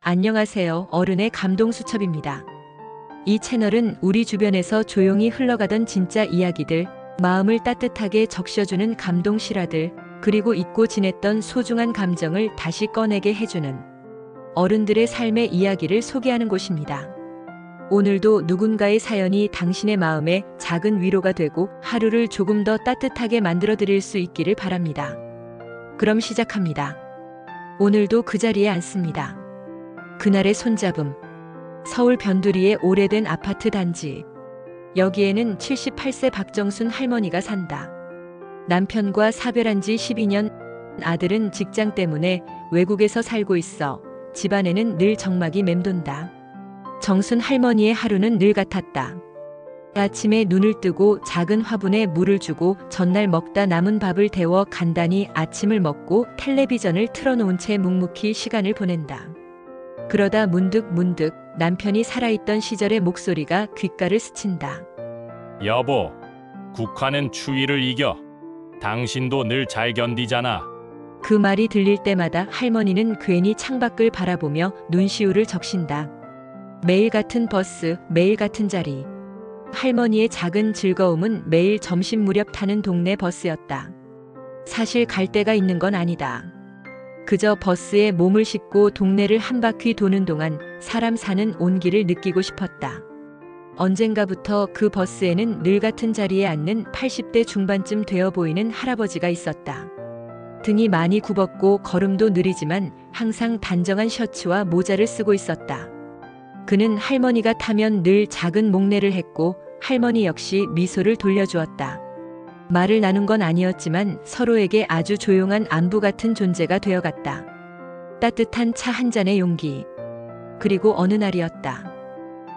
안녕하세요. 어른의 감동수첩입니다. 이 채널은 우리 주변에서 조용히 흘러가던 진짜 이야기들, 마음을 따뜻하게 적셔주는 감동 실화들, 그리고 잊고 지냈던 소중한 감정을 다시 꺼내게 해주는 어른들의 삶의 이야기를 소개하는 곳입니다. 오늘도 누군가의 사연이 당신의 마음에 작은 위로가 되고 하루를 조금 더 따뜻하게 만들어 드릴 수 있기를 바랍니다. 그럼 시작합니다. 오늘도 그 자리에 앉습니다. 그날의 손잡음. 서울 변두리의 오래된 아파트 단지. 여기에는 78세 박정순 할머니가 산다. 남편과 사별한 지 12년, 아들은 직장 때문에 외국에서 살고 있어 집안에는 늘 적막이 맴돈다. 정순 할머니의 하루는 늘 같았다. 아침에 눈을 뜨고 작은 화분에 물을 주고 전날 먹다 남은 밥을 데워 간단히 아침을 먹고 텔레비전을 틀어놓은 채 묵묵히 시간을 보낸다. 그러다 문득 남편이 살아있던 시절의 목소리가 귓가를 스친다. 여보, 국화는 추위를 이겨. 당신도 늘 잘 견디잖아. 그 말이 들릴 때마다 할머니는 괜히 창밖을 바라보며 눈시울을 적신다. 매일 같은 버스, 매일 같은 자리. 할머니의 작은 즐거움은 매일 점심 무렵 타는 동네 버스였다. 사실 갈 데가 있는 건 아니다. 그저 버스에 몸을 싣고 동네를 한 바퀴 도는 동안 사람 사는 온기를 느끼고 싶었다. 언젠가부터 그 버스에는 늘 같은 자리에 앉는 80대 중반쯤 되어 보이는 할아버지가 있었다. 등이 많이 굽었고 걸음도 느리지만 항상 단정한 셔츠와 모자를 쓰고 있었다. 그는 할머니가 타면 늘 작은 목례를 했고 할머니 역시 미소를 돌려주었다. 말을 나눈 건 아니었지만 서로에게 아주 조용한 안부 같은 존재가 되어갔다. 따뜻한 차 한 잔의 용기. 그리고 어느 날이었다.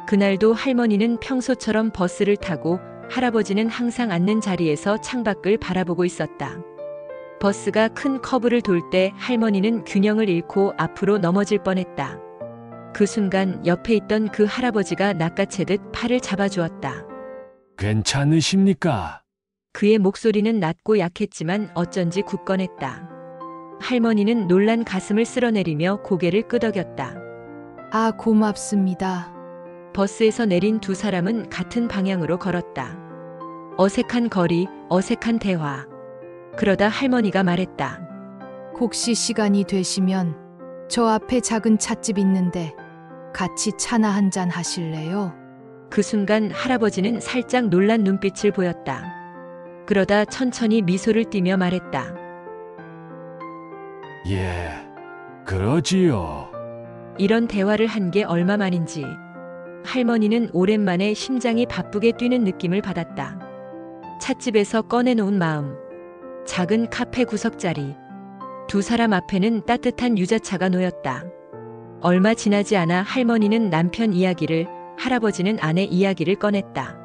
그날도 할머니는 평소처럼 버스를 타고 할아버지는 항상 앉는 자리에서 창밖을 바라보고 있었다. 버스가 큰 커브를 돌 때 할머니는 균형을 잃고 앞으로 넘어질 뻔했다. 그 순간 옆에 있던 그 할아버지가 낚아채듯 팔을 잡아주었다. 괜찮으십니까? 그의 목소리는 낮고 약했지만 어쩐지 굳건했다. 할머니는 놀란 가슴을 쓸어내리며 고개를 끄덕였다. 아, 고맙습니다. 버스에서 내린 두 사람은 같은 방향으로 걸었다. 어색한 거리, 어색한 대화. 그러다 할머니가 말했다. 혹시 시간이 되시면 저 앞에 작은 찻집 있는데 같이 차나 한잔 하실래요? 그 순간 할아버지는 살짝 놀란 눈빛을 보였다. 그러다 천천히 미소를 띠며 말했다. 예, 그러지요. 이런 대화를 한 게 얼마만인지 할머니는 오랜만에 심장이 바쁘게 뛰는 느낌을 받았다. 찻집에서 꺼내놓은 마음, 작은 카페 구석자리, 두 사람 앞에는 따뜻한 유자차가 놓였다. 얼마 지나지 않아 할머니는 남편 이야기를, 할아버지는 아내 이야기를 꺼냈다.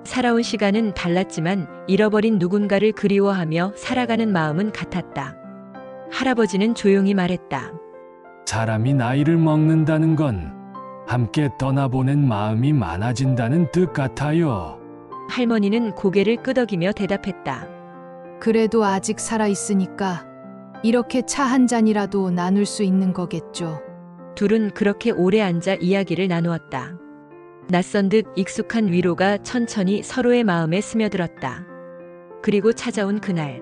살아온 시간은 달랐지만 잃어버린 누군가를 그리워하며 살아가는 마음은 같았다. 할아버지는 조용히 말했다. 사람이 나이를 먹는다는 건 함께 떠나보낸 마음이 많아진다는 뜻 같아요. 할머니는 고개를 끄덕이며 대답했다. 그래도 아직 살아있으니까 이렇게 차 한 잔이라도 나눌 수 있는 거겠죠. 둘은 그렇게 오래 앉아 이야기를 나누었다. 낯선 듯 익숙한 위로가 천천히 서로의 마음에 스며들었다. 그리고 찾아온 그날.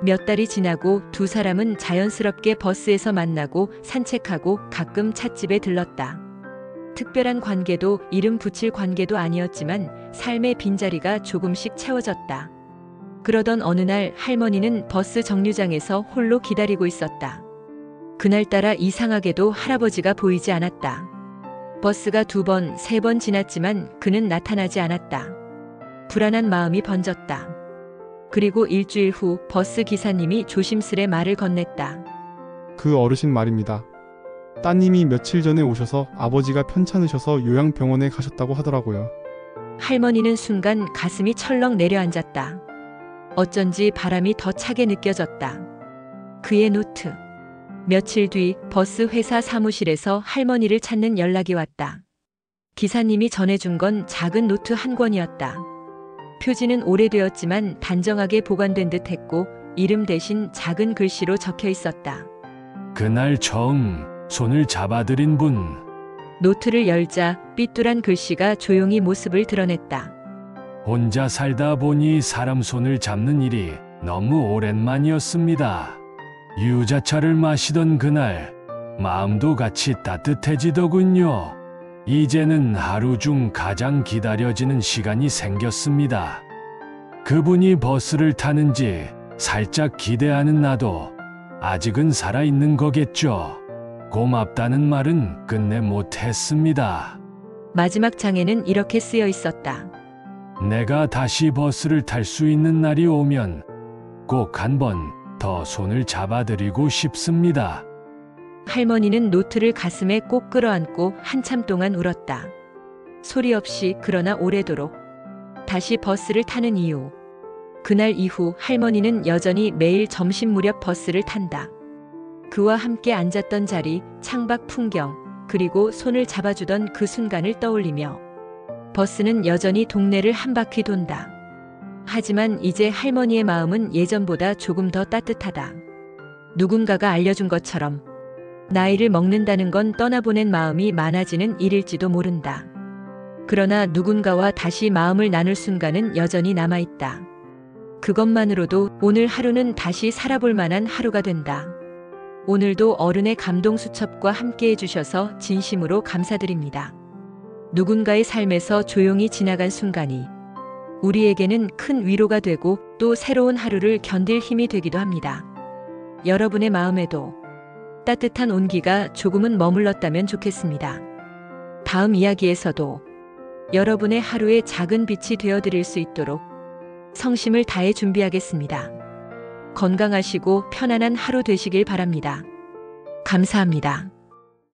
몇 달이 지나고 두 사람은 자연스럽게 버스에서 만나고 산책하고 가끔 찻집에 들렀다. 특별한 관계도 이름 붙일 관계도 아니었지만 삶의 빈자리가 조금씩 채워졌다. 그러던 어느 날 할머니는 버스 정류장에서 홀로 기다리고 있었다. 그날따라 이상하게도 할아버지가 보이지 않았다. 버스가 2번, 3번 지났지만 그는 나타나지 않았다. 불안한 마음이 번졌다. 그리고 일주일 후 버스 기사님이 조심스레 말을 건넸다. 그 어르신 말입니다. 따님이 며칠 전에 오셔서 아버지가 편찮으셔서 요양병원에 가셨다고 하더라고요. 할머니는 순간 가슴이 철렁 내려앉았다. 어쩐지 바람이 더 차게 느껴졌다. 그의 노트. 며칠 뒤 버스 회사 사무실에서 할머니를 찾는 연락이 왔다. 기사님이 전해준 건 작은 노트 한 권이었다. 표지는 오래되었지만 단정하게 보관된 듯 했고 이름 대신 작은 글씨로 적혀 있었다. 그날 정 손을 잡아드린 분. 노트를 열자 삐뚤한 글씨가 조용히 모습을 드러냈다. 혼자 살다 보니 사람 손을 잡는 일이 너무 오랜만이었습니다. 유자차를 마시던 그날 마음도 같이 따뜻해지더군요. 이제는 하루 중 가장 기다려지는 시간이 생겼습니다. 그분이 버스를 타는지 살짝 기대하는 나도 아직은 살아있는 거겠죠. 고맙다는 말은 끝내 못했습니다. 마지막 장에는 이렇게 쓰여 있었다. 내가 다시 버스를 탈 수 있는 날이 오면 꼭 한 번 더 손을 잡아드리고 싶습니다. 할머니는 노트를 가슴에 꼭 끌어안고 한참 동안 울었다. 소리 없이 그러나 오래도록. 다시 버스를 타는 이유. 그날 이후 할머니는 여전히 매일 점심 무렵 버스를 탄다. 그와 함께 앉았던 자리, 창밖 풍경, 그리고 손을 잡아주던 그 순간을 떠올리며 버스는 여전히 동네를 한 바퀴 돈다. 하지만 이제 할머니의 마음은 예전보다 조금 더 따뜻하다. 누군가가 알려준 것처럼 나이를 먹는다는 건 떠나보낸 마음이 많아지는 일일지도 모른다. 그러나 누군가와 다시 마음을 나눌 순간은 여전히 남아있다. 그것만으로도 오늘 하루는 다시 살아볼 만한 하루가 된다. 오늘도 어른의 감동 수첩과 함께 해주셔서 진심으로 감사드립니다. 누군가의 삶에서 조용히 지나간 순간이 우리에게는 큰 위로가 되고 또 새로운 하루를 견딜 힘이 되기도 합니다. 여러분의 마음에도 따뜻한 온기가 조금은 머물렀다면 좋겠습니다. 다음 이야기에서도 여러분의 하루에 작은 빛이 되어드릴 수 있도록 성심을 다해 준비하겠습니다. 건강하시고 편안한 하루 되시길 바랍니다. 감사합니다.